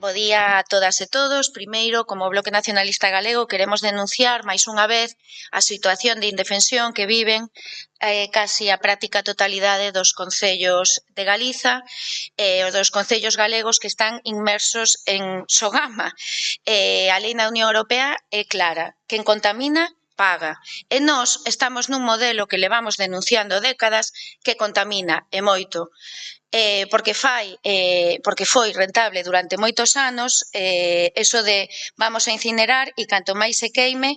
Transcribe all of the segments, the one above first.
Bo día a todas e todos. Primeiro, como Bloque Nacionalista Galego, queremos denunciar máis unha vez a situación de indefensión que viven casi a práctica totalidade dos concellos de Galiza e os dos concellos galegos que están inmersos en Sogama. A lei na Unión Europea é clara: quen contamina paga. E nós estamos nun modelo que levamos denunciando décadas que contamina e moito. Porque foi rentable durante moitos anos eso de vamos a incinerar e canto máis se queime,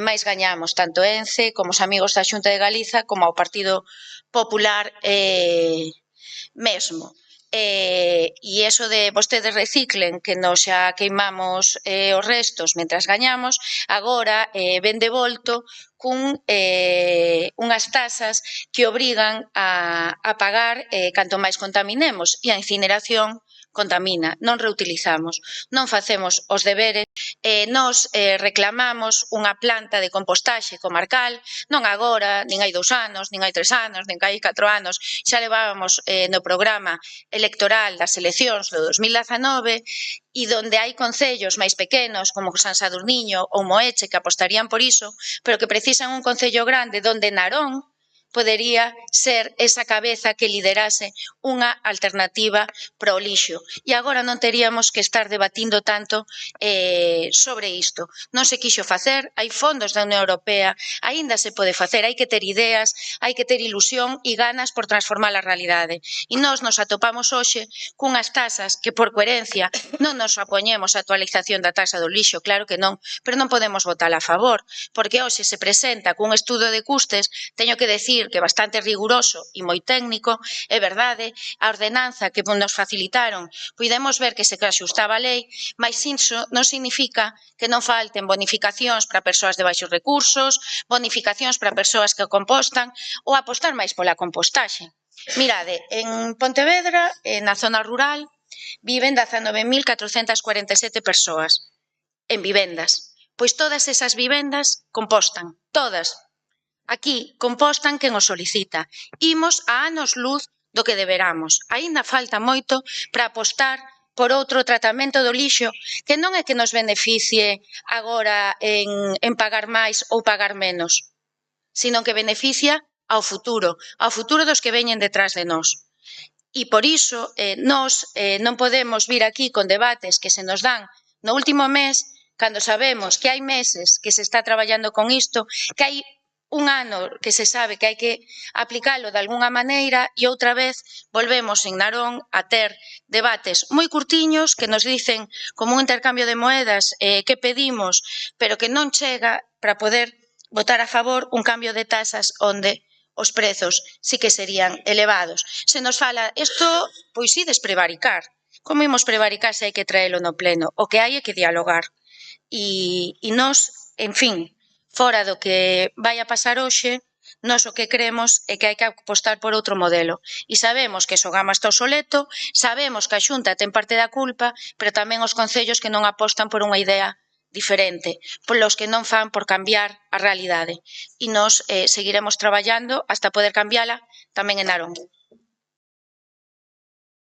máis gañamos, tanto Ence como os amigos da Xunta de Galiza como ao Partido Popular mesmo. E eso de vostedes reciclen que nos xa queimamos os restos mentras gañamos, agora ven de volto cun unhas tasas que obrigan a pagar canto máis contaminemos, e a incineración contamina, non reutilizamos, non facemos os deberes. Nos reclamamos unha planta de compostaxe comarcal, non agora, nin hai 2 anos, nin hai 3 anos, nin hai 4 anos, xa levábamos no programa electoral das eleccións do 2019, e donde hai concellos máis pequenos como San Sadurniño ou Moeche que apostarían por iso, pero que precisan un concello grande donde Narón podería ser esa cabeza que liderase unha alternativa para o lixo. E agora non teríamos que estar debatindo tanto sobre isto. Non se quixo facer, hai fondos da Unión Europea, aínda se pode facer, hai que ter ideas, hai que ter ilusión e ganas por transformar a realidade. E nós nos atopamos hoxe cunhas tasas que, por coherencia, non nos opoñemos a actualización da taxa do lixo, claro que non, pero non podemos votala a favor, porque hoxe se presenta cun estudo de custes, teño que decir que bastante riguroso e moi técnico, é verdade, a ordenanza que nos facilitaron, podemos ver que se axustaba a lei, mas iso non significa que non falten bonificacións para persoas de baixos recursos, bonificacións para persoas que compostan ou apostar máis pola compostaxe. Mirade, en Pontevedra, na zona rural, viven 19.447 persoas en vivendas. Pois todas esas vivendas compostan, todas. Aquí compostan quen o solicita. Imos a anos luz do que deberamos. Aínda falta moito para apostar por outro tratamento do lixo que non é que nos beneficie agora en pagar máis ou pagar menos, sino que beneficia ao futuro dos que veñen detrás de nós. E por iso nós non podemos vir aquí con debates que se nos dan no último mes, cando sabemos que hai meses que se está traballando con isto, que hai un ano que se sabe que hai que aplicalo de algunha maneira e outra vez volvemos en Narón a ter debates moi curtiños que nos dicen como un intercambio de moedas que pedimos, pero que non chega para poder votar a favor un cambio de tasas onde os prezos sí que serían elevados. Se nos fala, isto, pois ides prevaricar. Como imos prevaricar se hai que traelo no pleno? O que hai é que dialogar. E nós, en fin, fora do que vai a pasar hoxe, nós o que cremos é que hai que apostar por outro modelo. E sabemos que Sogama está obsoleto, sabemos que a Xunta ten parte da culpa, pero tamén os concellos que non apostan por unha idea diferente, polos que non fan por cambiar a realidade. E nós seguiremos traballando hasta poder cambiala tamén en Narón.